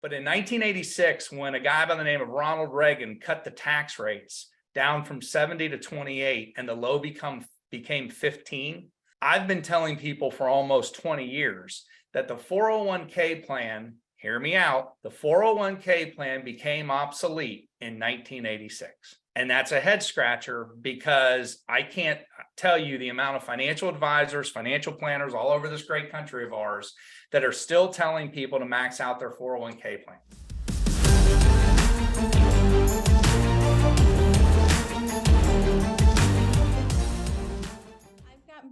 But in 1986, when a guy by the name of Ronald Reagan cut the tax rates down from 70 to 28 and the low became 15, I've been telling people for almost 20 years that the 401k plan, hear me out, the 401k plan became obsolete in 1986. And that's a head scratcher because I can't tell you the amount of financial advisors, financial planners all over this great country of ours that are still telling people to max out their 401k plan.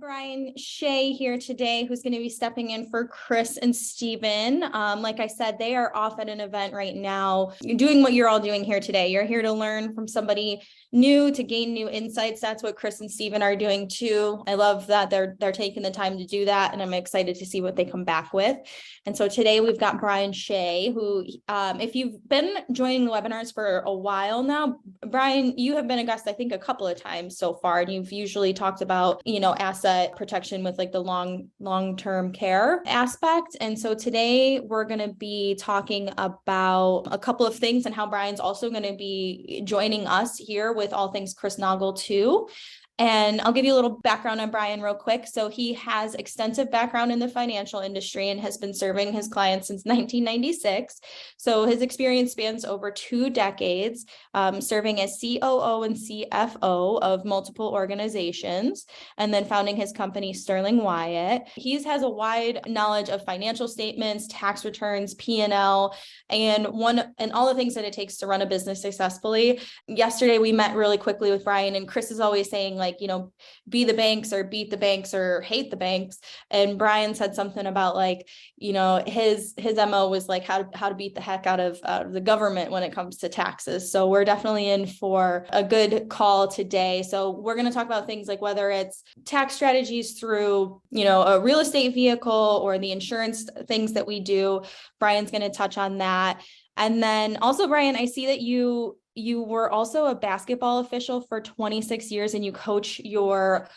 Brian Shea here today, who's going to be stepping in for Chris and Steven. Like I said, they are off at an event right now. You're doing what you're all doing here today. You're here to learn from somebody new, to gain new insights. That's what Chris and Steven are doing too. I love that they're taking the time to do that, and I'm excited to see what they come back with. And so today we've got Brian Shea, who, if you've been joining the webinars for a while now, Brian, you have been a guest, I think, a couple of times so far, and you've usually talked about, asset protection with like the long-term care aspect. And so today we're going to be talking about a couple of things and how Brian's also going to be joining us here with all things Chris Naugle too. And I'll give you a little background on Brian real quick. So he has extensive background in the financial industry and has been serving his clients since 1996. So his experience spans over 2 decades, serving as COO and CFO of multiple organizations, and then founding his company, Sterling Wyatt. He has a wide knowledge of financial statements, tax returns, P&L, and all the things that it takes to run a business successfully. Yesterday, we met really quickly with Brian, and Chris is always saying, be the banks or beat the banks or hate the banks. And Brian said something about his MO was like how to beat the heck out of the government when it comes to taxes. So we're definitely in for a good call today. So we're going to talk about things like whether it's tax strategies through, a real estate vehicle or the insurance things that we do. Brian's going to touch on that. And then also, Brian, I see that you were also a basketball official for 26 years and you coach your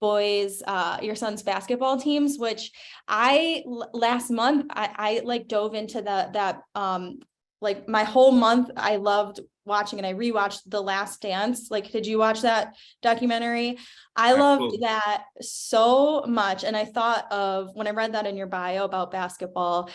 your son's basketball teams, which last month, I dove into that my whole month. I loved watching, and I rewatched The Last Dance. Did you watch that documentary? I loved that so much. And I thought of, when I read that in your bio about basketball,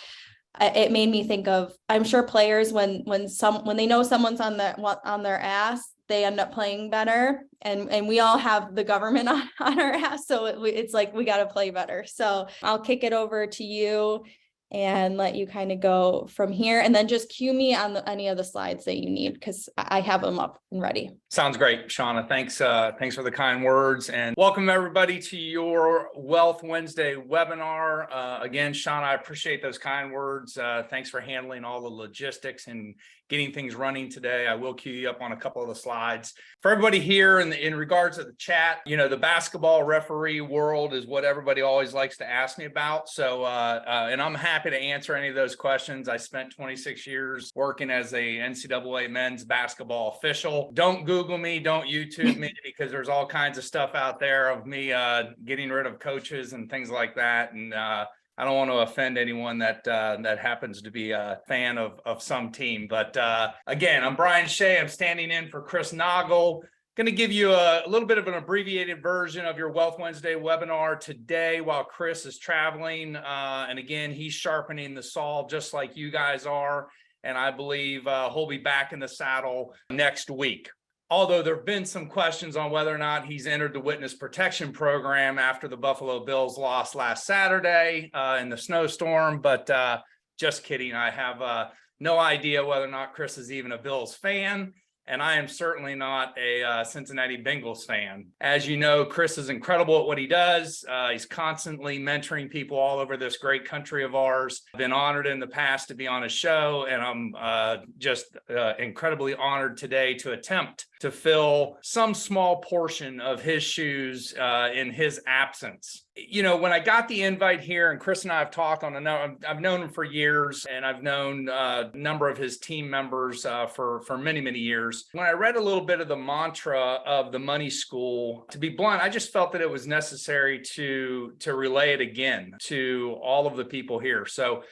it made me think of, I'm sure players, when they know someone's on their ass, they end up playing better, and we all have the government on our ass, so it's like we got to play better. So I'll kick it over to you and let you kind of go from here, and then just cue me on any of the slides that you need, because I have them up and ready. Sounds great, Shauna. Thanks for the kind words, and welcome everybody to your Wealth Wednesday webinar. Again, Shauna, I appreciate those kind words. Thanks for handling all the logistics and getting things running today. I will cue you up on a couple of the slides. For everybody here in regards to the chat, the basketball referee world is what everybody always likes to ask me about. So, and I'm happy to answer any of those questions. I spent 26 years working as a NCAA men's basketball official. Don't Google me, don't YouTube me, because there's all kinds of stuff out there of me getting rid of coaches and things like that. And I don't want to offend anyone that happens to be a fan of some team. But again, I'm Brian Shea. I'm standing in for Chris Naugle. Going to give you a little bit of an abbreviated version of your Wealth Wednesday webinar today while Chris is traveling. And again, he's sharpening the saw just like you guys are. And I believe he'll be back in the saddle next week. Although there have been some questions on whether or not he's entered the witness protection program after the Buffalo Bills lost last Saturday in the snowstorm, but just kidding. I have no idea whether or not Chris is even a Bills fan, and I am certainly not a Cincinnati Bengals fan. As you know, Chris is incredible at what he does. He's constantly mentoring people all over this great country of ours. I've been honored in the past to be on his show, and I'm just incredibly honored today to attempt to fill some small portion of his shoes in his absence. When I got the invite here, and Chris and I have talked on I've known him for years, and I've known a number of his team members for many, many years. When I read a little bit of the mantra of the Money School, to be blunt, I just felt that it was necessary to relay it again to all of the people here. So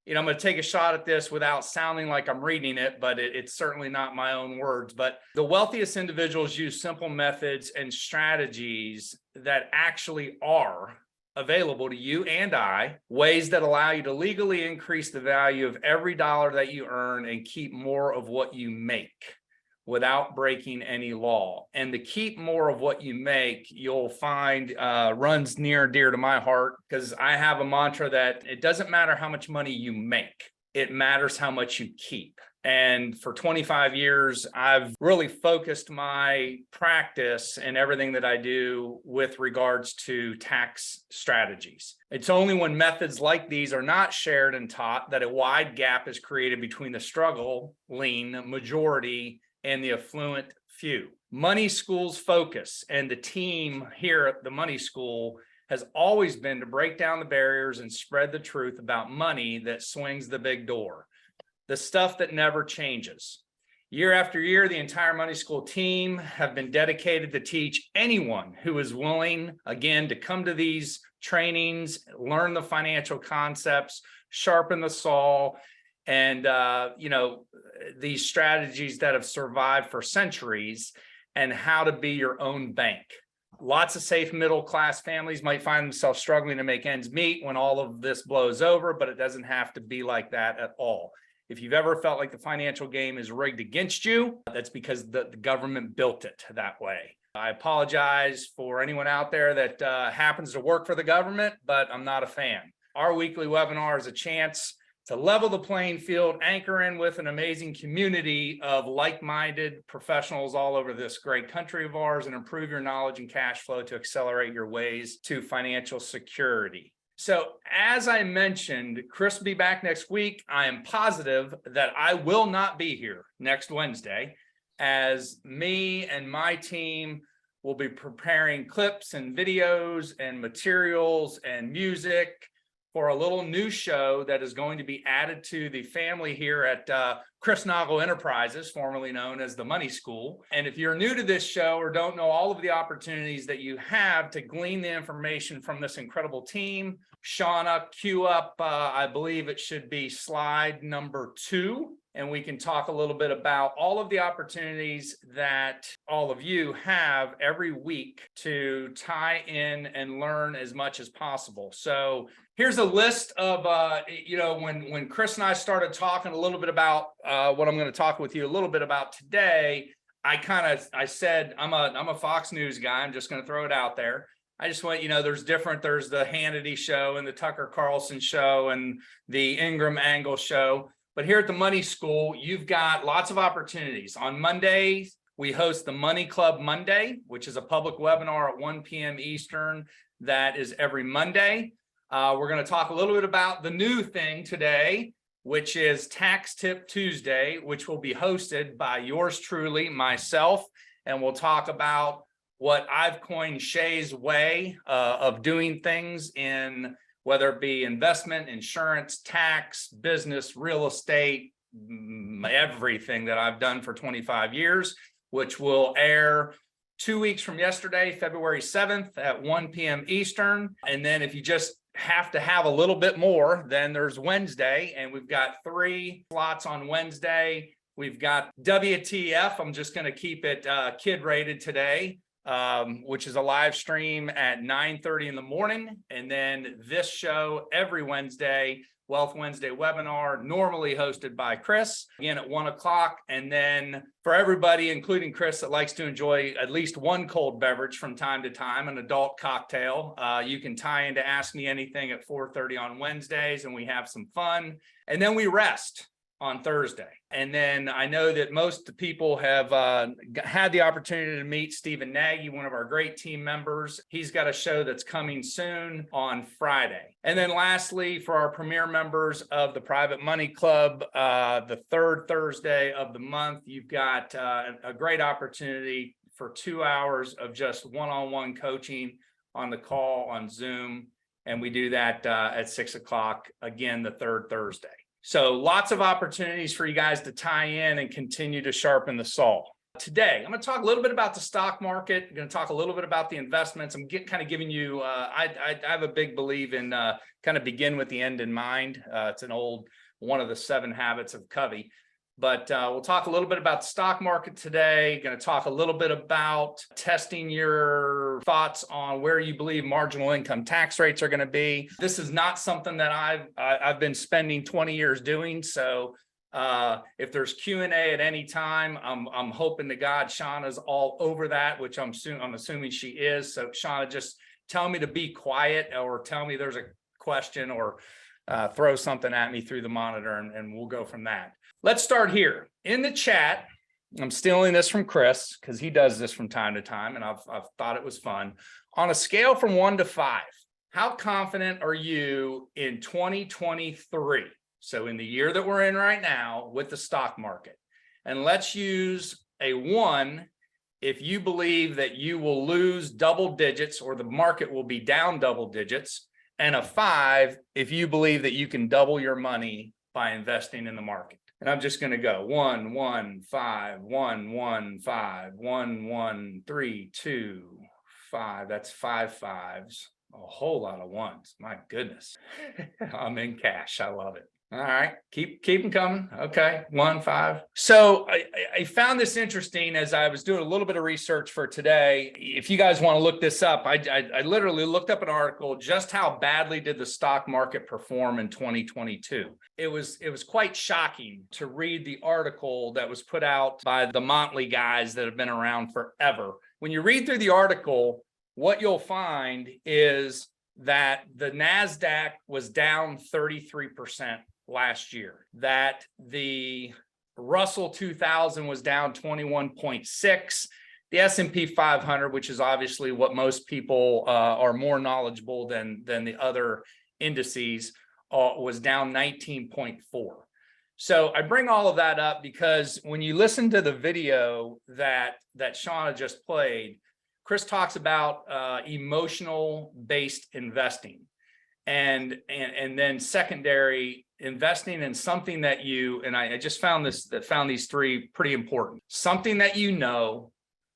I'm going to take a shot at this without sounding like I'm reading it, but it's certainly not my own words. But the wealthiest individuals use simple methods and strategies that actually are available to you and I, ways that allow you to legally increase the value of every dollar that you earn and keep more of what you make without breaking any law. And to keep more of what you make, you'll find runs near and dear to my heart, because I have a mantra that it doesn't matter how much money you make, it matters how much you keep. And for 25 years, I've really focused my practice and everything that I do with regards to tax strategies. It's only when methods like these are not shared and taught that a wide gap is created between the struggling majority and the affluent few. Money School's focus and the team here at the Money School has always been to break down the barriers and spread the truth about money that swings the big door. The stuff that never changes. Year after year, the entire Money School team have been dedicated to teach anyone who is willing, again, to come to these trainings, learn the financial concepts, sharpen the saw, and these strategies that have survived for centuries, and how to be your own bank. Lots of safe middle-class families might find themselves struggling to make ends meet when all of this blows over, but it doesn't have to be like that at all. If you've ever felt like the financial game is rigged against you, that's because the government built it that way. I apologize for anyone out there that happens to work for the government, but I'm not a fan. Our weekly webinar is a chance to level the playing field, anchor in with an amazing community of like-minded professionals all over this great country of ours, and improve your knowledge and cash flow to accelerate your ways to financial security. So as I mentioned, Chris will be back next week. I am positive that I will not be here next Wednesday, as me and my team will be preparing clips and videos and materials and music for a little new show that is going to be added to the family here at Chris Naugle Enterprises, formerly known as the Money School. And if you're new to this show or don't know all of the opportunities that you have to glean the information from this incredible team, Shauna, cue up, I believe it should be slide number 2. And we can talk a little bit about all of the opportunities that all of you have every week to tie in and learn as much as possible. So here's a list of, when Chris and I started talking a little bit about what I'm going to talk with you a little bit about today, I said, I'm a Fox News guy. I'm just going to throw it out there. I just want, there's the Hannity show and the Tucker Carlson show and the Ingram Angle show. But here at the Money School, you've got lots of opportunities. On Mondays, we host the Money Club Monday, which is a public webinar at 1 p.m. Eastern. That is every Monday. We're going to talk a little bit about the new thing today, which is Tax Tip Tuesday, which will be hosted by yours truly, myself. And we'll talk about what I've coined Shay's way of doing things in whether it be investment, insurance, tax, business, real estate, everything that I've done for 25 years, which will air 2 weeks from yesterday, February 7th at 1 p.m. Eastern. And then if you just have to have a little bit more, then there's Wednesday, and we've got 3 slots on Wednesday. We've got WTF. I'm just going to keep it kid rated today. Which is a live stream at 9:30 in the morning. And then this show every Wednesday, Wealth Wednesday webinar, normally hosted by Chris, again at 1 o'clock. And then for everybody, including Chris, that likes to enjoy at least one cold beverage from time to time, an adult cocktail, you can tie into Ask Me Anything at 4:30 on Wednesdays, and we have some fun. And then we rest on Thursday. And then I know that most people have had the opportunity to meet Stephen Nagy, one of our great team members. He's got a show that's coming soon on Friday. And then lastly, for our premier members of the Private Money Club, the 3rd Thursday of the month, you've got a great opportunity for 2 hours of just one-on-one coaching on the call on Zoom. And we do that at 6 o'clock, again, the 3rd Thursday. So lots of opportunities for you guys to tie in and continue to sharpen the saw. Today, I'm going to talk a little bit about the stock market. I'm going to talk a little bit about the investments. I'm kind of giving you, I have a big belief in kind of begin with the end in mind. It's an old, one of the 7 habits of Covey. But we'll talk a little bit about the stock market today. Going to talk a little bit about testing your thoughts on where you believe marginal income tax rates are going to be. This is not something that I've been spending 20 years doing. So if there's Q&A at any time, I'm hoping to God Shauna's all over that, which I'm assuming she is. So Shauna, just tell me to be quiet, or tell me there's a question, or throw something at me through the monitor, and we'll go from that. Let's start here in the chat. I'm stealing this from Chris because he does this from time to time, and I've thought it was fun. On a scale from 1 to 5, how confident are you in 2023? So in the year that we're in right now with the stock market, and let's use a 1 if you believe that you will lose double digits or the market will be down double digits, and a 5 if you believe that you can double your money by investing in the market. And I'm just going to go 1, 1, 5, 1, 1, 5, 1, 1, 3, 2, 5. That's 5 5s. A whole lot of 1s. My goodness. I'm in cash. I love it. All right, keep them coming. Okay, 1, 5. So I found this interesting as I was doing a little bit of research for today. If you guys want to look this up, I literally looked up an article, just how badly did the stock market perform in 2022. It was quite shocking to read the article that was put out by the Motley guys that have been around forever. When you read through the article, what you'll find is that the NASDAQ was down 33% last year, that the Russell 2000 was down 21.6, the S&P 500, which is obviously what most people are more knowledgeable than the other indices, was down 19.4. So I bring all of that up because when you listen to the video that Shauna just played, Chris talks about emotional based investing, and then secondary investing in something that you, and I just found these 3 pretty important: something that you know,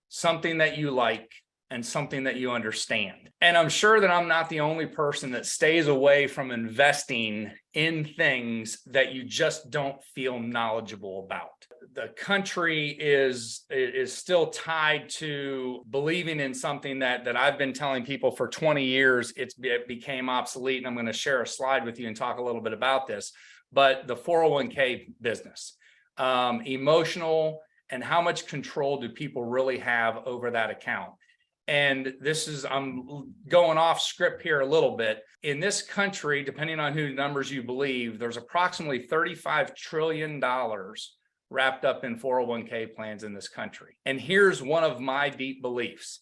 something that you like, and something that you understand. And I'm sure that I'm not the only person that stays away from investing in things that you just don't feel knowledgeable about. The country is still tied to believing in something that I've been telling people for 20 years. It became obsolete, and I'm going to share a slide with you and talk a little bit about this. But the 401k business, emotional, and how much control do people really have over that account? And this is, I'm going off script here a little bit. In this country, depending on whose numbers you believe, there's approximately $35 trillion wrapped up in 401k plans in this country. And here's one of my deep beliefs.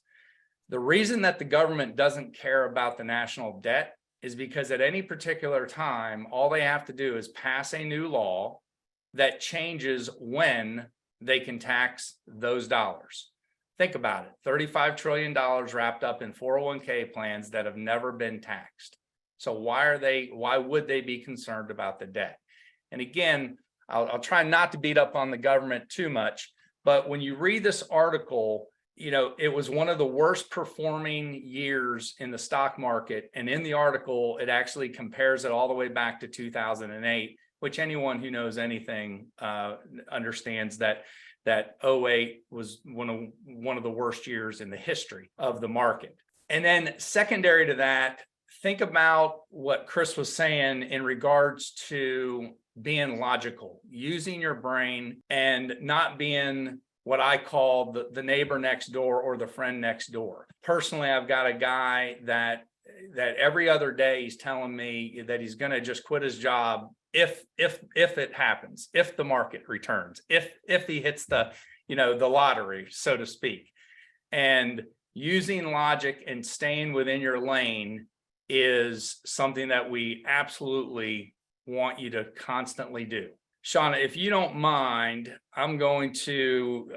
The reason that the government doesn't care about the national debt is because at any particular time, all they have to do is pass a new law that changes when they can tax those dollars. Think about it, $35 trillion wrapped up in 401k plans that have never been taxed. So why would they be concerned about the debt? And again, I'll try not to beat up on the government too much, but when you read this article, you know, it was one of the worst performing years in the stock market. And in the article, it actually compares it all the way back to 2008, which anyone who knows anything understands that 08 was one of the worst years in the history of the market. And then secondary to that, think about what Chris was saying in regards to being logical, using your brain, and not being what I call the neighbor next door or the friend next door. Personally, I've got a guy that every other day he's telling me that he's going to just quit his job if it happens, if the market returns, if he hits the lottery, so to speak. And using logic and staying within your lane is something that we absolutely want you to constantly do. Shauna, if you don't mind, I'm going to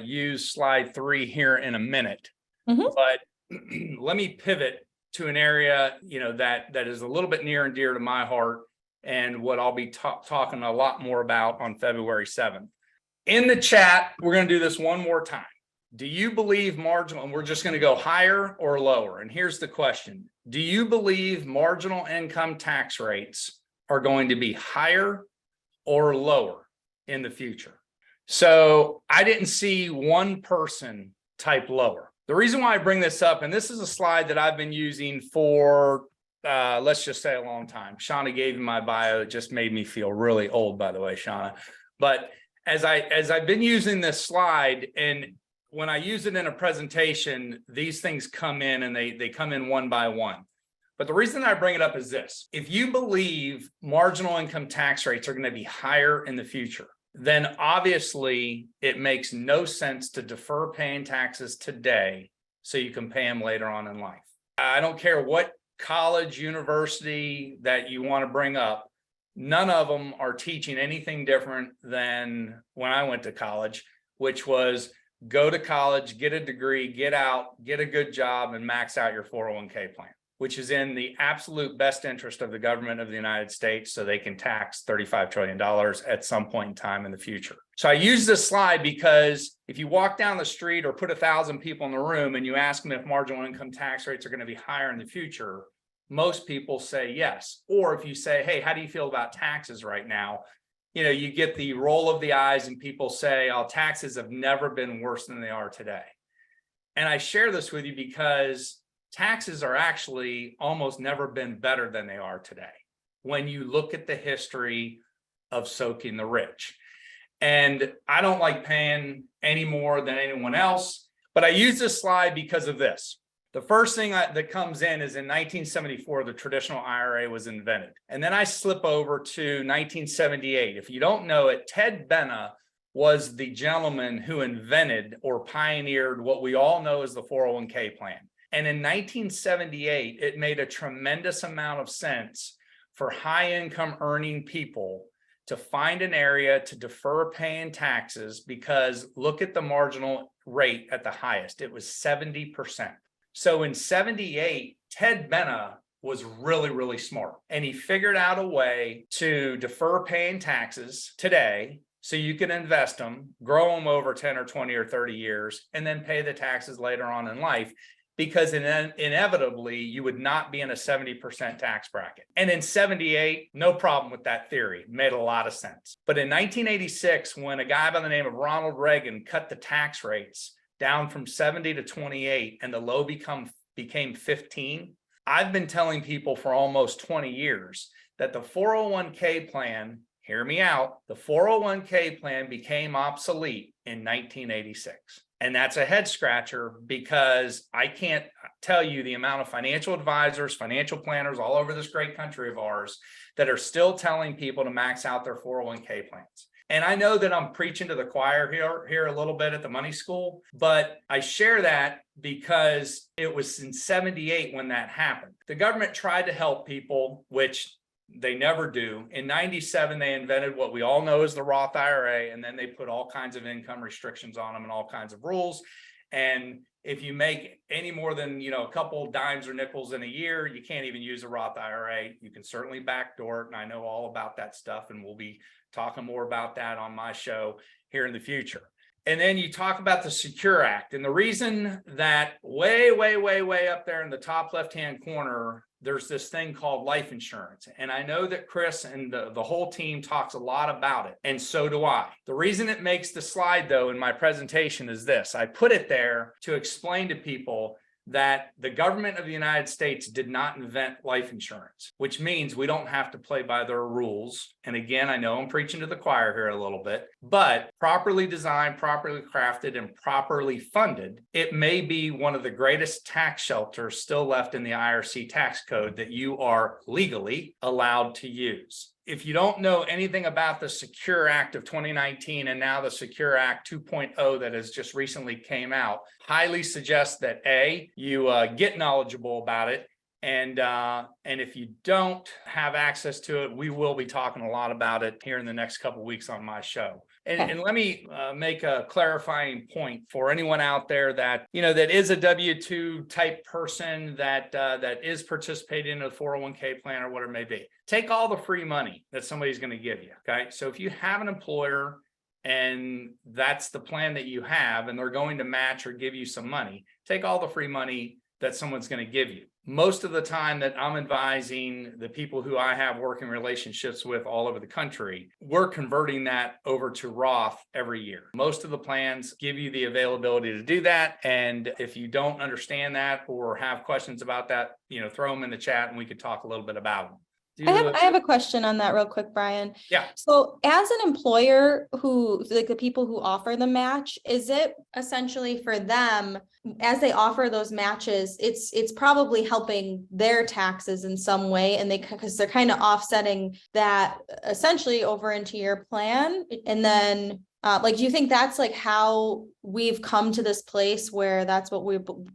use slide 3 here in a minute, but let me pivot to an area, that is a little bit near and dear to my heart, and what I'll be talking a lot more about on February 7th. In the chat, we're going to do this one more time. Do you believe marginal, and we're just going to go higher or lower? And here's the question. Do you believe marginal income tax rates are going to be higher or lower in the future? So I didn't see one person type lower. The reason why I bring this up, and this is a slide that I've been using for, let's just say a long time. Shauna gave me my bio. It just made me feel really old, by the way, Shauna. But as I've been using this slide, and when I use it in a presentation, these things come in and they come in one by one. But the reason I bring it up is this. If you believe marginal income tax rates are going to be higher in the future, then obviously it makes no sense to defer paying taxes today so you can pay them later on in life. I don't care what college, university that you want to bring up. None of them are teaching anything different than when I went to college, which was go to college, get a degree, get out, get a good job, and max out your 401k plan, which is in the absolute best interest of the government of the United States so they can tax $35 trillion at some point in time in the future. So I use this slide because if you walk down the street or put 1,000 people in the room and you ask them if marginal income tax rates are going to be higher in the future, most people say yes. Or if you say, hey, how do you feel about taxes right now? You get the roll of the eyes and people say, oh, taxes have never been worse than they are today. And I share this with you because taxes are actually almost never been better than they are today when you look at the history of soaking the rich. And I don't like paying any more than anyone else, but I use this slide because of this. The first thing that comes in is in 1974, the traditional IRA was invented. And then I slip over to 1978. If you don't know it, Ted Benna was the gentleman who invented or pioneered what we all know as the 401k plan. And in 1978, it made a tremendous amount of sense for high income earning people to find an area to defer paying taxes because look at the marginal rate at the highest. It was 70%. So in 78, Ted Benna was really, really smart. And he figured out a way to defer paying taxes today so you can invest them, grow them over 10 or 20 or 30 years, and then pay the taxes later on in life. Because inevitably you would not be in a 70% tax bracket. And in 78, no problem with that theory, made a lot of sense. But in 1986, when a guy by the name of Ronald Reagan cut the tax rates down from 70 to 28 and the low became 15, I've been telling people for almost 20 years that the 401k plan, hear me out, the 401k plan became obsolete in 1986. And that's a head scratcher because I can't tell you the amount of financial advisors, financial planners all over this great country of ours that are still telling people to max out their 401k plans. And I know that I'm preaching to the choir here a little bit at the money school, but I share that because it was in 78 when that happened. The government tried to help people, which they never do. In 97, they invented what we all know as the Roth IRA, and then they put all kinds of income restrictions on them and all kinds of rules. And if you make any more than, a couple dimes or nickels in a year, you can't even use a Roth IRA. You can certainly backdoor it, and I know all about that stuff, and we'll be talking more about that on my show here in the future. And then you talk about the Secure Act, and the reason that way up there in the top left-hand corner, there's this thing called life insurance. And I know that Chris and the whole team talks a lot about it. And so do I. The reason it makes the slide, though, in my presentation is this. I put it there to explain to people that the government of the United States did not invent life insurance, which means we don't have to play by their rules. And again, I know I'm preaching to the choir here a little bit, but properly designed, properly crafted, and properly funded, it may be one of the greatest tax shelters still left in the IRC tax code that you are legally allowed to use. If you don't know anything about the Secure Act of 2019 and now the Secure Act 2.0 that has just recently came out, highly suggest that A, you get knowledgeable about it. And if you don't have access to it, we will be talking a lot about it here in the next couple of weeks on my show. And let me make a clarifying point for anyone out there that, that is a W-2 type person that is participating in a 401k plan or whatever it may be. Take all the free money that somebody's going to give you. Okay. So if you have an employer and that's the plan that you have, and they're going to match or give you some money, take all the free money that someone's going to give you. Most of the time that I'm advising the people who I have working relationships with all over the country, we're converting that over to Roth every year. Most of the plans give you the availability to do that. And if you don't understand that or have questions about that, throw them in the chat and we could talk a little bit about them. I have a question on that real quick, Brian. Yeah. So as an employer the people who offer the match, is it essentially for them, as they offer those matches, it's probably helping their taxes in some way, and because they're kind of offsetting that essentially over into your plan. And then do you think that's like how we've come to this place where that's what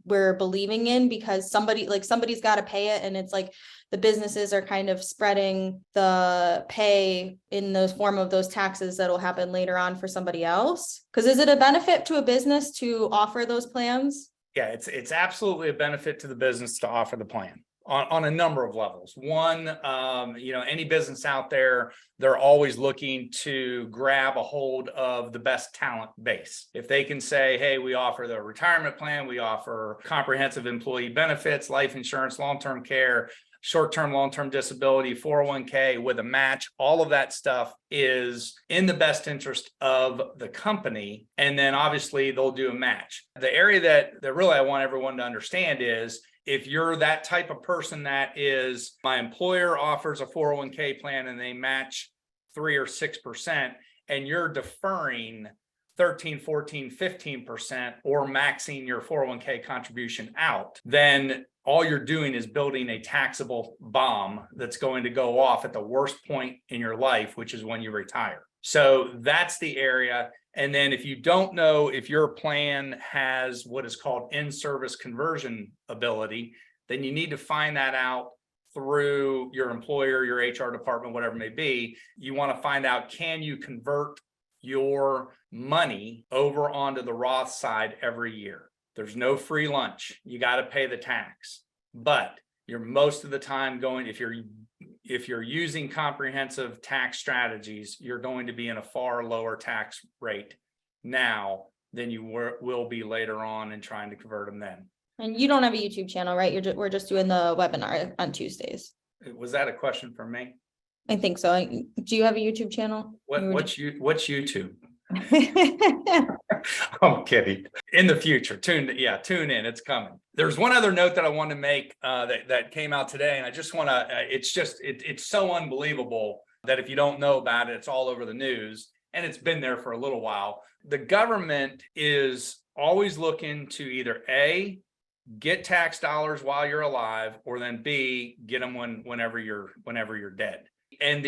we're believing in, because somebody's got to pay it, and it's like the businesses are kind of spreading the pay in the form of those taxes that'll happen later on for somebody else? Because is it a benefit to a business to offer those plans? Yeah, it's absolutely a benefit to the business to offer the plan on a number of levels. One, any business out there, they're always looking to grab a hold of the best talent base. If they can say, hey, we offer the retirement plan, we offer comprehensive employee benefits, life insurance, long-term care, short-term, long-term disability, 401k with a match, all of that stuff is in the best interest of the company. And then obviously they'll do a match. The area that really I want everyone to understand is, if you're that type of person that is, my employer offers a 401k plan and they match 3 or 6%, and you're deferring 13, 14, 15% or maxing your 401k contribution out, then all you're doing is building a taxable bomb that's going to go off at the worst point in your life, which is when you retire. So that's the area. And then if you don't know if your plan has what is called in-service conversion ability, then you need to find that out through your employer, your HR department, whatever it may be. You want to find out, can you convert your money over onto the Roth side every year? There's no free lunch. You got to pay the tax, but you're most of the time going, if you're using comprehensive tax strategies, you're going to be in a far lower tax rate now than you will be later on in trying to convert them then. And you don't have a YouTube channel, right? We're just doing the webinar on Tuesdays. Was that a question for me? I think so. Do you have a YouTube channel? What's YouTube? I'm kidding. In the future, tune in. It's coming. There's one other note that I want to make that came out today, and I just want to. It's so unbelievable that if you don't know about it, it's all over the news, and it's been there for a little while. The government is always looking to either A, get tax dollars while you're alive, or then B, get them whenever you're dead. And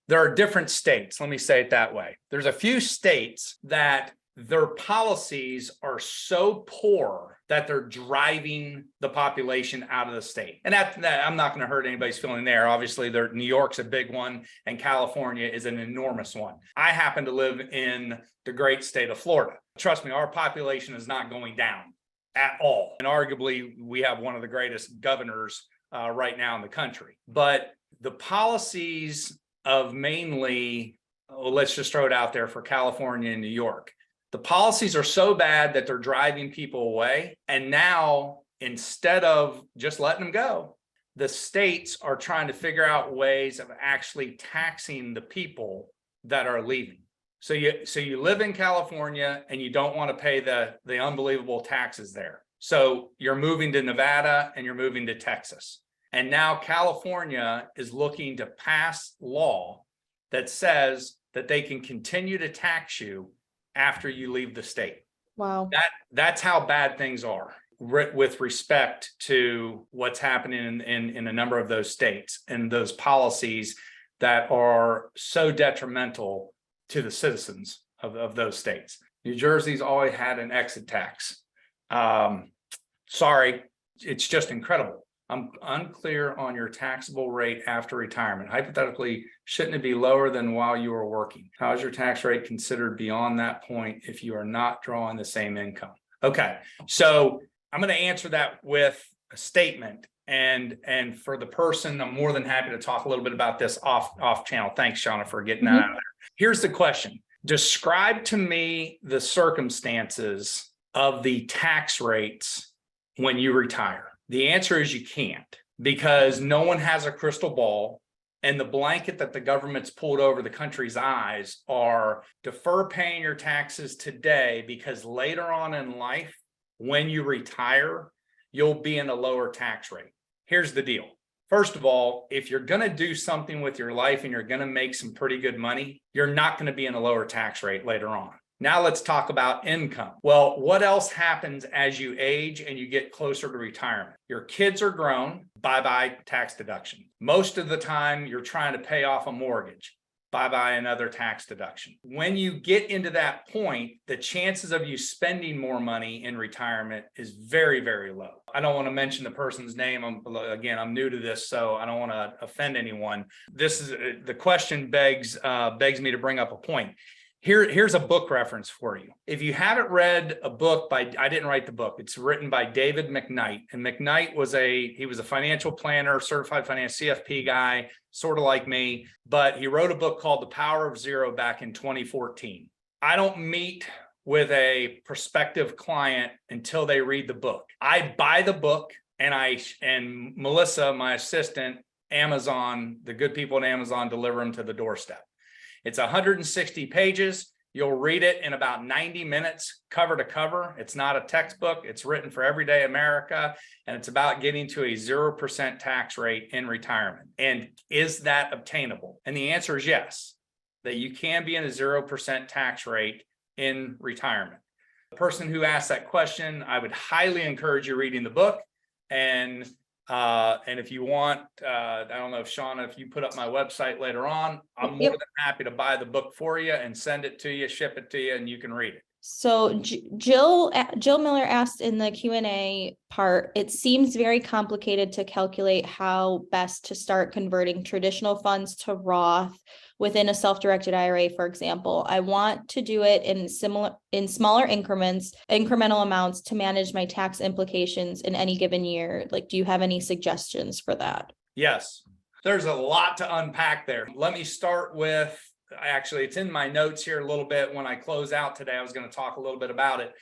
there are different states. Let me say it that way. There's a few states that their policies are so poor that they're driving the population out of the state. And that I'm not going to hurt anybody's feeling there. Obviously, New York's a big one, and California is an enormous one. I happen to live in the great state of Florida. Trust me, our population is not going down at all. And arguably, we have one of the greatest governors right now in the country. But the policies of mainly, let's just throw it out there for California and New York. The policies are so bad that they're driving people away. And now, instead of just letting them go, the states are trying to figure out ways of actually taxing the people that are leaving. So you live in California and you don't want to pay the unbelievable taxes there. So you're moving to Nevada and you're moving to Texas. And now California is looking to pass law that says that they can continue to tax you after you leave the state. Wow. That's how bad things are with respect to what's happening in a number of those states and those policies that are so detrimental to the citizens of those states. New Jersey's always had an exit tax. Sorry, it's just incredible. I'm unclear on your taxable rate after retirement. Hypothetically, shouldn't it be lower than while you were working? How is your tax rate considered beyond that point if you are not drawing the same income? Okay, so I'm going to answer that with a statement. And for the person, I'm more than happy to talk a little bit about this off channel. Thanks, Shauna, for getting that out of there. Here's the question. Describe to me the circumstances of the tax rates when you retire. The answer is you can't, because no one has a crystal ball. And the blanket that the government's pulled over the country's eyes are defer paying your taxes today, because later on in life, when you retire, you'll be in a lower tax rate. Here's the deal. First of all, if you're going to do something with your life and you're going to make some pretty good money, you're not going to be in a lower tax rate later on. Now let's talk about income. Well, what else happens as you age and you get closer to retirement? Your kids are grown, bye-bye tax deduction. Most of the time you're trying to pay off a mortgage, bye-bye another tax deduction. When you get into that point, the chances of you spending more money in retirement is very, very low. I don't want to mention the person's name. I'm new to this, so I don't want to offend anyone. The question begs me to bring up a point. Here's a book reference for you. If you haven't read a book I didn't write the book. It's written by David McKnight. And McKnight was a financial planner, certified finance CFP guy, sort of like me, but he wrote a book called The Power of Zero back in 2014. I don't meet with a prospective client until they read the book. I buy the book, and Melissa, my assistant, Amazon, the good people at Amazon, deliver them to the doorstep. It's 160 pages. You'll read it in about 90 minutes, cover to cover. It's not a textbook. It's written for everyday America, and it's about getting to a 0% tax rate in retirement. And is that obtainable? And the answer is yes, that you can be in a 0% tax rate in retirement. The person who asked that question, I would highly encourage you reading the book. And if you want, I don't know if Shauna, if you put up my website later on, I'm more than happy to buy the book for you and send it to you, ship it to you, and you can read it. So Jill Miller asked in the Q&A part, it seems very complicated to calculate how best to start converting traditional funds to Roth within a self-directed IRA, for example. I want to do it in smaller incremental amounts to manage my tax implications in any given year. Like, do you have any suggestions for that? Yes, there's a lot to unpack there. Let me start with, actually, it's in my notes here a little bit. When I close out today, I was going to talk a little bit about it.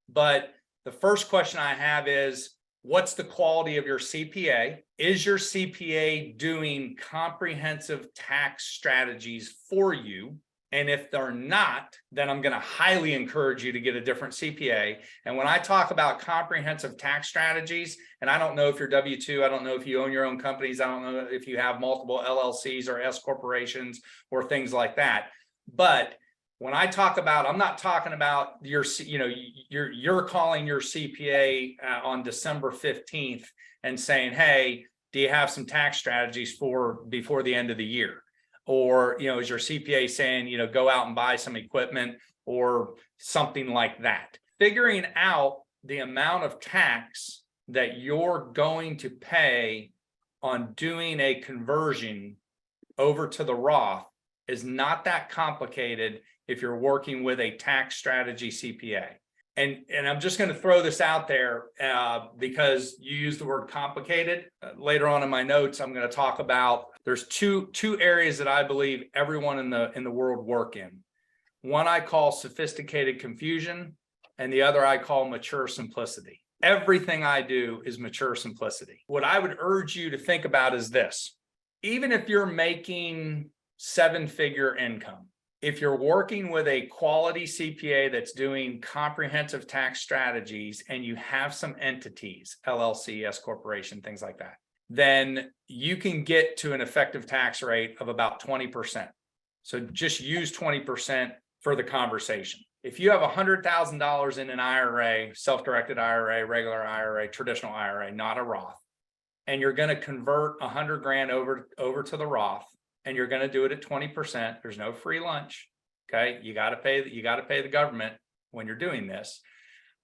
But the first question I have is, what's the quality of your CPA? Is your CPA doing comprehensive tax strategies for you? And if they're not, then I'm going to highly encourage you to get a different CPA. And when I talk about comprehensive tax strategies, and I don't know if you're W-2, I don't know if you own your own companies, I don't know if you have multiple LLCs or S corporations or things like that. But when I talk about, I'm not talking about you're calling your CPA on December 15th and saying, hey, do you have some tax strategies for before the end of the year? Or, is your CPA saying, go out and buy some equipment or something like that? Figuring out the amount of tax that you're going to pay on doing a conversion over to the Roth is not that complicated if you're working with a tax strategy CPA. And I'm just going to throw this out there because you use the word complicated. Later on in my notes, I'm going to talk about, there's two areas that I believe everyone in the world work in. One I call sophisticated confusion, and the other I call mature simplicity. Everything I do is mature simplicity. What I would urge you to think about is this. Even if you're making seven-figure income, if you're working with a quality CPA that's doing comprehensive tax strategies and you have some entities, LLC, S corporation, things like that, then you can get to an effective tax rate of about 20%. So just use 20% for the conversation. If you have $100,000 in an IRA, self-directed IRA, regular IRA, traditional IRA, not a Roth, and you're going to convert 100 grand over to the Roth, and you're going to do it at 20%, there's no free lunch. Okay. You got to pay the government when you're doing this.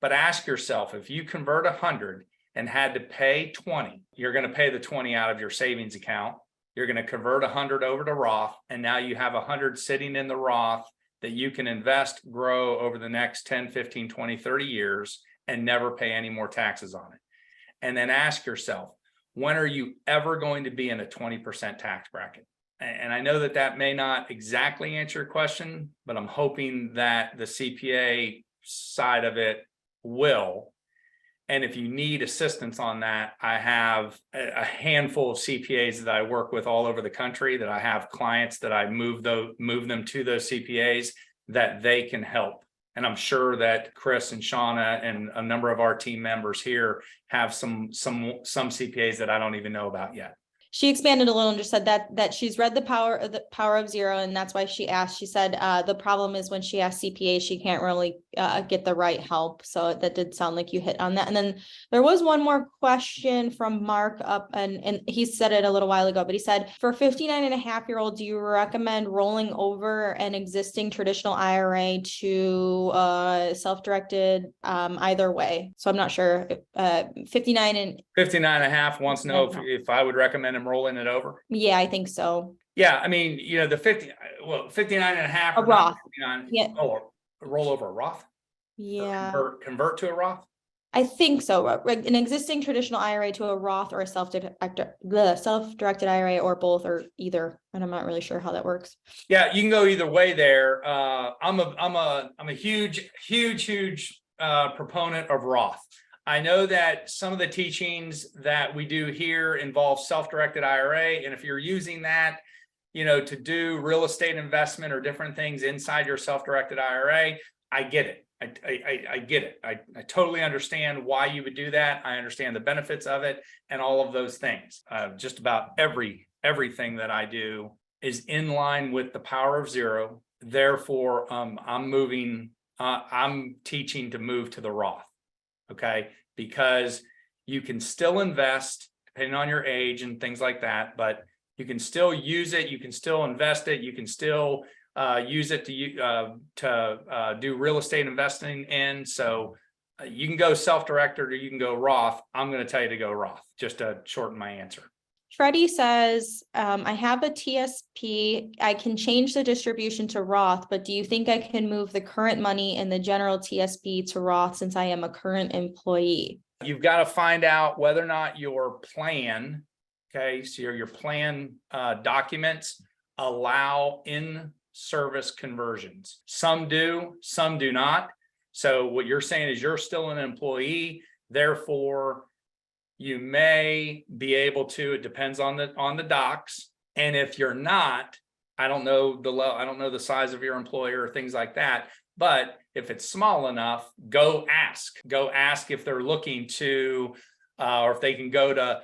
But ask yourself, if you convert 100 and had to pay 20, you're going to pay the 20 out of your savings account. You're going to convert 100 over to Roth. And now you have 100 sitting in the Roth that you can invest, grow over the next 10, 15, 20, 30 years and never pay any more taxes on it. And then ask yourself, when are you ever going to be in a 20% tax bracket? and I know that that may not exactly answer your question, but I'm hoping that the CPA side of it will. And if you need assistance on that, I have a handful of CPAs that I work with all over the country, that I have clients that I move them to those CPAs that they can help. And I'm sure that Chris and Shauna and a number of our team members here have some CPAs that I don't even know about yet. She expanded a little and just said that she's read the power of zero, and that's why she asked. She said the problem is when she asks CPA, she can't really get the right help. So that did sound like you hit on that. And then there was one more question from Mark up, and he said it a little while ago, but he said, for 59-and-a-half-year-old, do you recommend rolling over an existing traditional IRA to self-directed either way? So I'm not sure. 59 and 59.5 wants to know if I would recommend him rolling it over. yeah, I think so. Yeah, I mean, the 59.5 A Roth. Yeah. Oh, roll over a Roth. Yeah, Convert to a Roth. I think so. An existing traditional IRA to a Roth, or a self-directed IRA, or both, or either. And I'm not really sure how that works. Yeah, you can go either way there. I'm a huge proponent of Roth. I know that some of the teachings that we do here involve self-directed IRA. And if you're using that, to do real estate investment or different things inside your self-directed IRA, I get it. I get it. I totally understand why you would do that. I understand the benefits of it and all of those things. Just about everything that I do is in line with the power of zero. Therefore, I'm teaching to move to the Roth. Okay, because you can still invest depending on your age and things like that, but you can still use it, you can still invest it, you can still use it to do real estate investing in. So you can go self-directed or you can go Roth. I'm going to tell you to go Roth, just to shorten my answer. Freddie says, I have a TSP. I can change the distribution to Roth, but do you think I can move the current money in the general TSP to Roth since I am a current employee? You've got to find out whether or not your plan, okay, so your plan documents allow in-service conversions. Some do, some do not. So what you're saying is you're still an employee, therefore you may be able to, it depends on the docs. And if you're not, I don't know the size of your employer or things like that. But if it's small enough, go ask if they're looking to, or if they can go to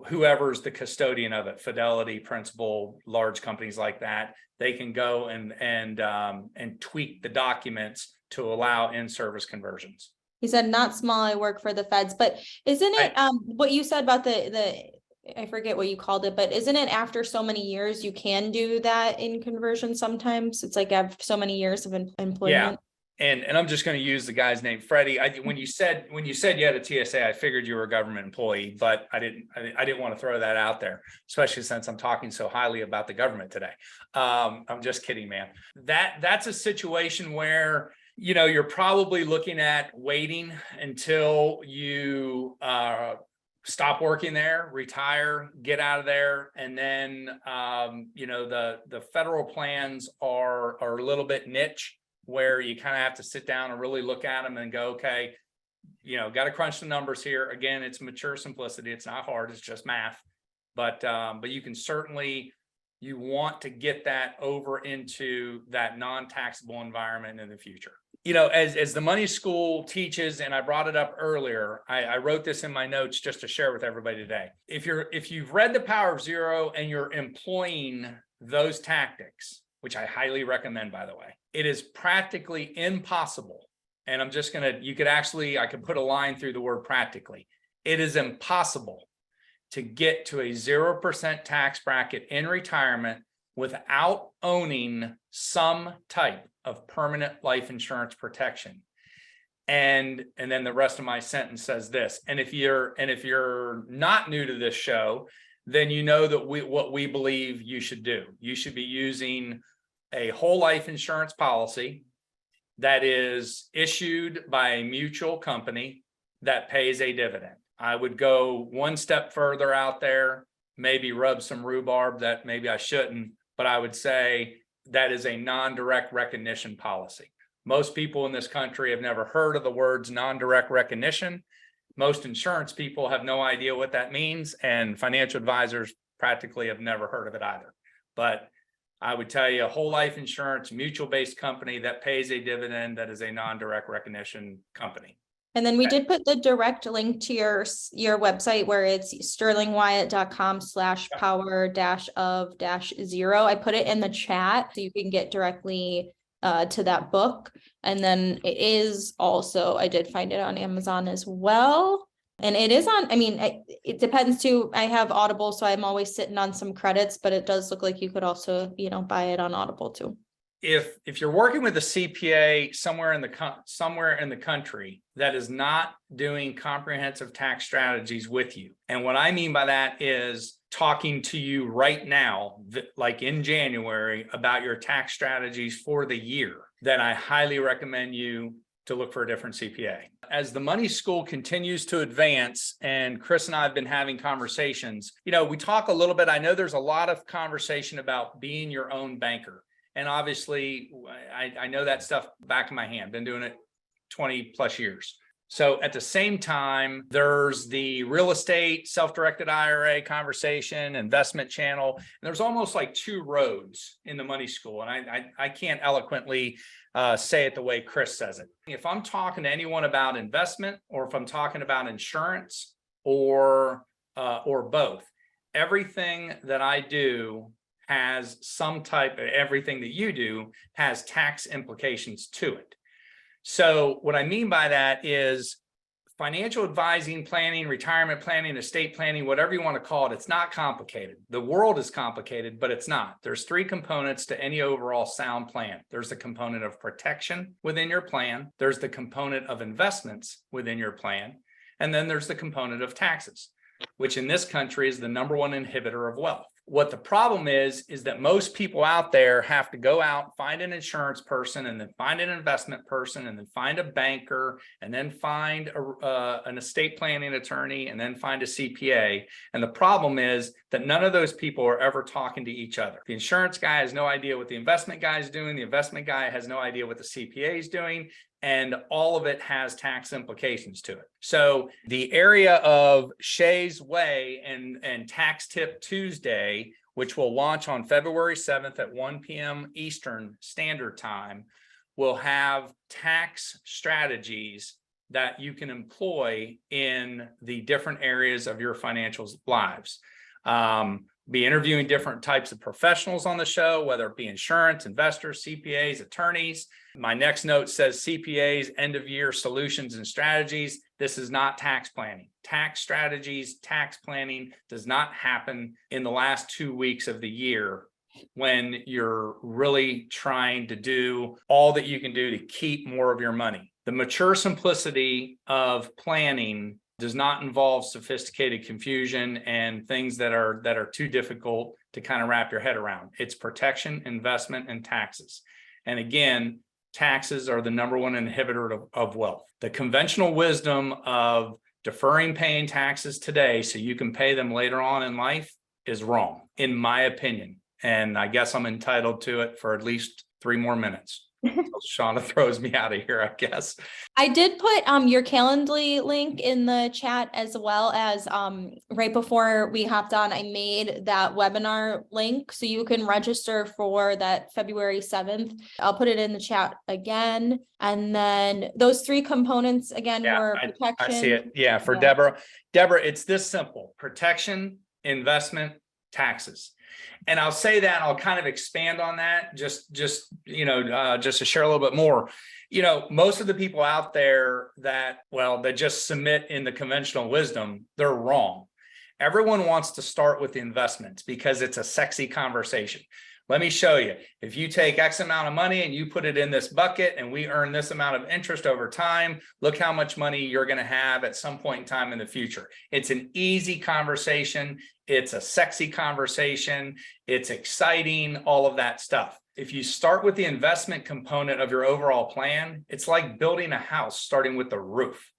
whoever's the custodian of it, Fidelity, Principal, large companies like that. They can go and tweak the documents to allow in-service conversions. He said, not small, I work for the feds, but isn't it what you said about the I forget what you called it, but isn't it after so many years you can do that in conversion sometimes? It's like after so many years of employment. Yeah. And I'm just going to use the guy's name, Freddie. When you said you had a TSA, I figured you were a government employee, but I didn't want to throw that out there, especially since I'm talking so highly about the government today. I'm just kidding, man. That's a situation where you're probably looking at waiting until you stop working there, retire, get out of there. And then, the federal plans are a little bit niche, where you kind of have to sit down and really look at them and go, okay, got to crunch the numbers here. Again, it's mature simplicity. It's not hard. It's just math. But you can certainly, you want to get that over into that non-taxable environment in the future. As the money school teaches, and I brought it up earlier, I wrote this in my notes just to share with everybody today. If you've read The Power of Zero and you're employing those tactics, which I highly recommend, by the way, it is practically impossible. And I could put a line through the word practically. It is impossible to get to a 0% tax bracket in retirement without owning some type of permanent life insurance protection. And then the rest of my sentence says this. And if you're not new to this show, then you know that what we believe you should do. You should be using a whole life insurance policy that is issued by a mutual company that pays a dividend. I would go one step further out there maybe rub some rhubarb that maybe I shouldn't, but I would say that is a non-direct recognition policy. Most people in this country have never heard of the words non-direct recognition. Most insurance people have no idea what that means, and financial advisors practically have never heard of it either. But I would tell you, a whole life insurance, mutual-based company that pays a dividend, that is a non-direct recognition company. And then we did put the direct link to your website where it's sterlingwyatt.com/power-of-0. I put it in the chat so you can get directly to that book. And then it is also, I did find it on Amazon as well. And it is on, I mean, it depends too. I have Audible, so I'm always sitting on some credits, but it does look like you could also, buy it on Audible too. If you're working with a CPA somewhere in the country that is not doing comprehensive tax strategies with you, and what I mean by that is talking to you right now, like in January, about your tax strategies for the year, then I highly recommend you to look for a different CPA. As the money school continues to advance, and Chris and I have been having conversations, we talk a little bit. I know there's a lot of conversation about being your own banker. And obviously, I know that stuff back in my hand, been doing it 20 plus years. So at the same time, there's the real estate, self-directed IRA conversation, investment channel. And there's almost like two roads in the money school. And I can't eloquently say it the way Chris says it. If I'm talking to anyone about investment, or if I'm talking about insurance, or both, everything that I do has some type of, everything that you do has tax implications to it. So what I mean by that is financial advising, planning, retirement planning, estate planning, whatever you want to call it, it's not complicated. The world is complicated, but it's not. There's three components to any overall sound plan. There's the component of protection within your plan. There's the component of investments within your plan. And then there's the component of taxes, which in this country is the number one inhibitor of wealth. What the problem is that most people out there have to go out, find an insurance person, and then find an investment person, and then find a banker, and then find an estate planning attorney, and then find a CPA. And the problem is that none of those people are ever talking to each other. The insurance guy has no idea what the investment guy is doing. The investment guy has no idea what the CPA is doing. And all of it has tax implications to it. So the area of Shay's Way and Tax Tip Tuesday, which will launch on February 7th at 1 p.m. Eastern Standard Time, will have tax strategies that you can employ in the different areas of your financial lives. Be interviewing different types of professionals on the show, whether it be insurance, investors, CPAs, attorneys. My next note says CPAs, end of year solutions and strategies. This is not tax planning. Tax strategies, tax planning does not happen in the last 2 weeks of the year when you're really trying to do all that you can do to keep more of your money. The mature simplicity of planning does not involve sophisticated confusion and things that are too difficult to kind of wrap your head around. It's protection, investment, and taxes. And again, taxes are the number one inhibitor of wealth. The conventional wisdom of deferring paying taxes today so you can pay them later on in life is wrong, in my opinion. And I guess I'm entitled to it for at least 3 more minutes. Shauna throws me out of here, I guess. I did put your Calendly link in the chat, as well as right before we hopped on, I made that webinar link so you can register for that February 7th. I'll put it in the chat again. And then those 3 components again were protection. I see it. Yeah, for Deborah. Deborah, it's this simple: protection, investment, taxes. And I'll say that, I'll kind of expand on that just to share a little bit more. Most of the people out there that just submit in the conventional wisdom, they're wrong. Everyone wants to start with the investments because it's a sexy conversation. Let me show you. If you take X amount of money and you put it in this bucket and we earn this amount of interest over time, look how much money you're going to have at some point in time in the future. It's an easy conversation. It's a sexy conversation. It's exciting, all of that stuff. If you start with the investment component of your overall plan, it's like building a house starting with the roof.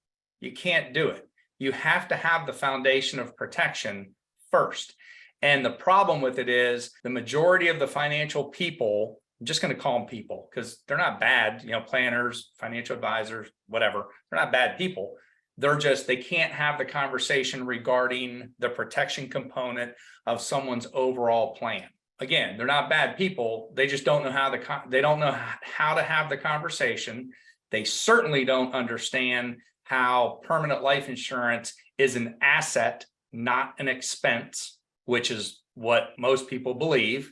You can't do it. You have to have the foundation of protection first. And the problem with it is the majority of the financial people, I'm just going to call them people because they're not bad, planners, financial advisors, whatever. They're not bad people. They can't have the conversation regarding the protection component of someone's overall plan. Again, they're not bad people. They just don't know how to have the conversation. They certainly don't understand how permanent life insurance is an asset, not an expense, which is what most people believe.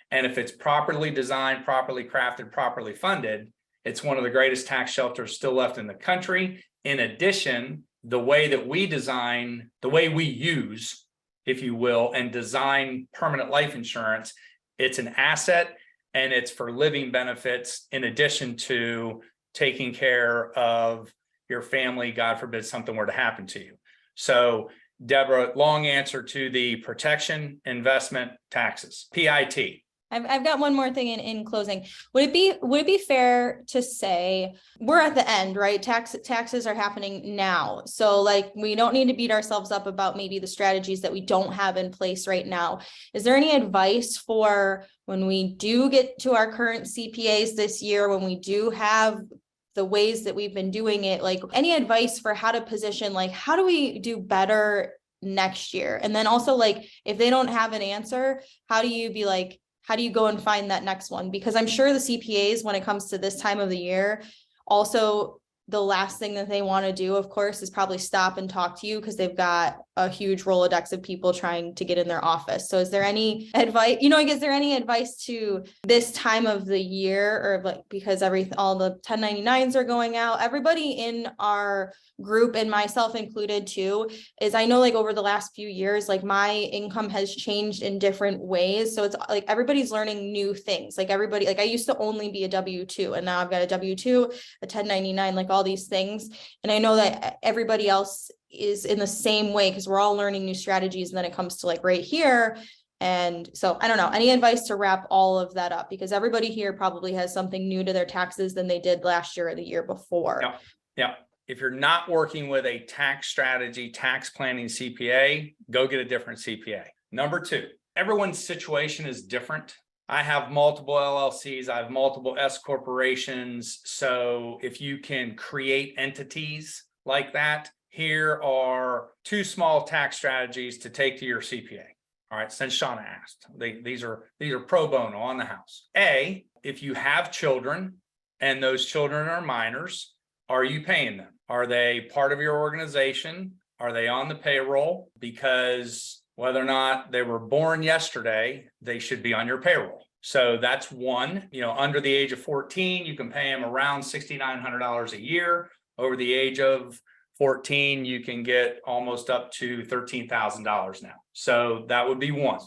And if it's properly designed, properly crafted, properly funded, it's one of the greatest tax shelters still left in the country. In addition, the way that we design, the way we use, if you will, and design permanent life insurance, it's an asset and it's for living benefits in addition to taking care of your family, God forbid something were to happen to you. So Deborah, long answer to the protection, investment, taxes, PIT. I've got one more thing in closing. Would it be fair to say we're at the end, right? Taxes are happening now. So like, we don't need to beat ourselves up about maybe the strategies that we don't have in place right now. Is there any advice for when we do get to our current CPAs this year, when we do have the ways that we've been doing it, like any advice for how to position, like how do we do better next year? And then also like, if they don't have an answer, how do you go and find that next one? Because I'm sure the CPAs, when it comes to this time of the year, also the last thing that they want to do, of course, is probably stop and talk to you because they've got a huge Rolodex of people trying to get in their office. So is there any advice, is there any advice to this time of the year, or like, because all the 1099s are going out, everybody in our group and myself included too, is I know like over the last few years, like my income has changed in different ways. So it's like everybody's learning new things. Like everybody, like I used to only be a W-2 and now I've got a W-2, a 1099, like all these things. And I know that everybody else is in the same way because we're all learning new strategies. And then it comes to like right here. And so I don't know, any advice to wrap all of that up, because everybody here probably has something new to their taxes than they did last year or the year before. Yeah. If you're not working with a tax strategy, tax planning CPA, go get a different CPA. Number two, everyone's situation is different. I have multiple LLCs. I have multiple S corporations. So if you can create entities like that, here are two small tax strategies to take to your CPA. All right, since Shauna asked, these are pro bono on the house. A, if you have children and those children are minors, are you paying them? Are they part of your organization? Are they on the payroll? Because whether or not they were born yesterday, they should be on your payroll. So that's one. Under the age of 14, you can pay them around $6,900 a year. Over the age of 14, you can get almost up to $13,000 now. So that would be one.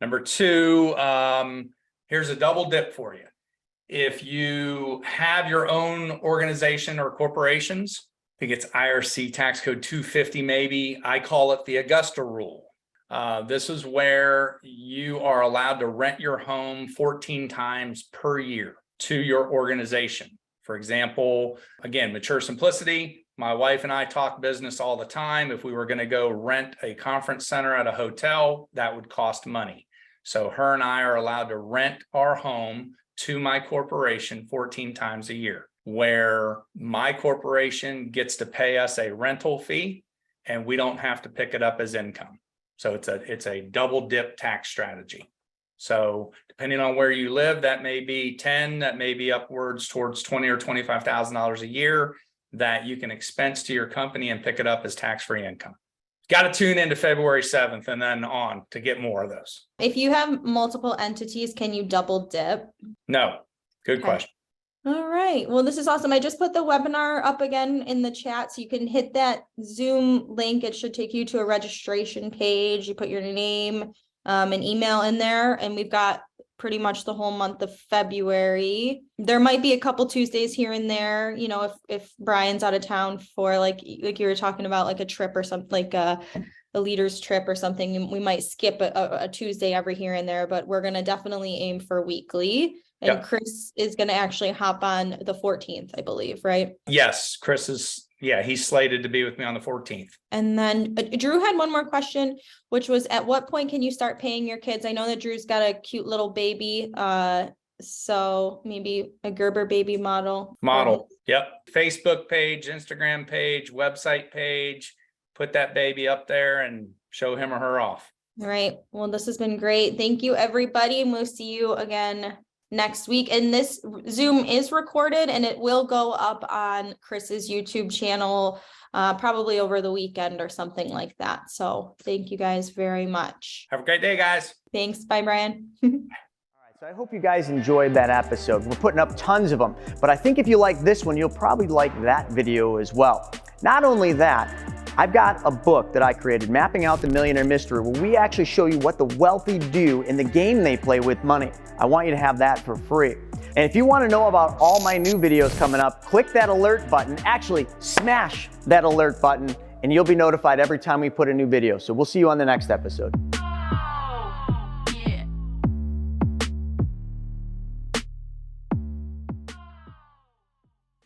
Number two, here's a double dip for you. If you have your own organization or corporations, I think it's IRC tax code 250, maybe. I call it the Augusta rule. This is where you are allowed to rent your home 14 times per year to your organization. For example, again, mature simplicity. My wife and I talk business all the time. If we were going to go rent a conference center at a hotel, that would cost money. So her and I are allowed to rent our home to my corporation 14 times a year, where my corporation gets to pay us a rental fee and we don't have to pick it up as income. So it's a double dip tax strategy. So depending on where you live, that may be 10, that may be upwards towards $20,000 or $25,000 a year that you can expense to your company and pick it up as tax-free income. Got to tune into February 7th and then on to get more of those. If you have multiple entities, can you double dip? No. Good question. All right. Well, this is awesome. I just put the webinar up again in the chat, so you can hit that Zoom link. It should take you to a registration page. You put your name and email in there, and we've got pretty much the whole month of February. There might be a couple Tuesdays here and there, if Brian's out of town for like you were talking about, like a trip or something, like a leader's trip or something. We might skip a Tuesday every here and there, but we're going to definitely aim for weekly. And Yep. Chris is going to actually hop on the 14th, I believe, right? Yes, Chris is, he's slated to be with me on the 14th. And then Drew had one more question, which was, at what point can you start paying your kids? I know that Drew's got a cute little baby. So maybe a Gerber baby model. Yep. Facebook page, Instagram page, website page, put that baby up there and show him or her off. All right. Well, this has been great. Thank you, everybody. And we'll see you again next week. And this Zoom is recorded and it will go up on Chris's YouTube channel, probably over the weekend or something like that. So thank you guys very much. Have a great day, guys. Thanks. Bye, Brian. So I hope you guys enjoyed that episode. We're putting up tons of them, but I think if you like this one, you'll probably like that video as well. Not only that, I've got a book that I created, Mapping Out the Millionaire Mystery, where we actually show you what the wealthy do in the game they play with money. I want you to have that for free. And if you want to know about all my new videos coming up, click that alert button, actually smash that alert button, and you'll be notified every time we put a new video. So we'll see you on the next episode.